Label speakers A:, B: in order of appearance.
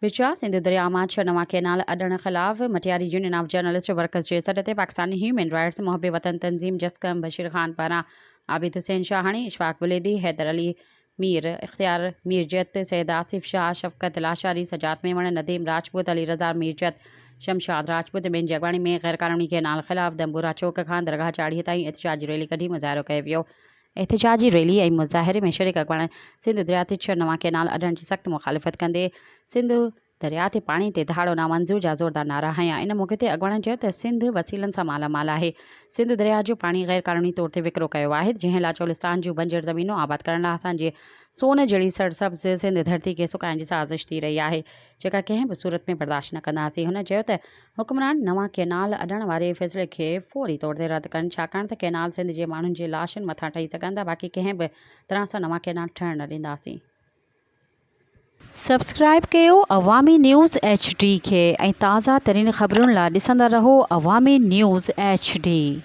A: विचा सिंध दरिया मां 6 नवां कैनाल अॾण ख़िलाफ़ Matiari union of journalist workers जे सॾ ते पाकिस्तानी ह्यूमन राइट्स मुहब वतन तंज़ीम जस्कम बशीर ख़ान पारां आबिद हुसैन शाहानी इशफाक बुलेदी हैदर अली मीर इख्तियार मीरजत सैद आसिफ शाह शफ़क़त लाशारी सजाद मेमण नदीम राजपूत अली रज़ा मीरजत शमशाद राजपूत ॿियनि जी अॻवानी में गैर क़ानूनी कैनाल ख़िलाफ़ दम्बूरा चौक खां दरगाह चाड़ीअ ताईं एहतिजाजी रैली कढी मुज़ाहिरो कयो वियो। एहतिजाजी रैली ऐं मुज़ाहिरे में शरीक अॻवान सिंध दरिया ते 6 नवां कैनाल अॾण जी सख़्त मुखालिफ़त कंदे सिंध दरिया ते पाणी ते दहाड़ो नामंज़ूर जा ज़ोरदार नारा हयां। इन मौक़े ते अॻवान चयो त सिंध वसीलनि सां मालामाल आहे। सिंध दरिया जो पाणी गैर क़ानूनी तौर ते विकिरो कयो आहे, जंहिं लाइ चोलिस्तान जूं बंजर ज़मीनूं आबाद करण लाइ असांजे सोन जहिड़ी सरसब्ज़ सिंध धरती खे सुकाइण जी साज़िश थी रही आहे, जेका कंहिं बि सूरत में बर्दाश्त न कंदासीं। हुन चयो त हुक्मरान नवां कैनाल अॾण वारे फ़ैसिले खे फ़ौरी तौर ते रद्द कनि, छाकाणि त कैनाल सिंध जे माण्हुनि जे लाशुनि मथां ठही सघनि था। बाक़ी कंहिं बि तरह सां नवां कैनाल ठहण न ॾींदासीं। सब्सक्राइब कयो अवामी न्यूज़ HD खे ऐं ताज़ा तरीन ख़बरुनि लाइ ॾिसंदा रहो अवामी न्यूज़ HD।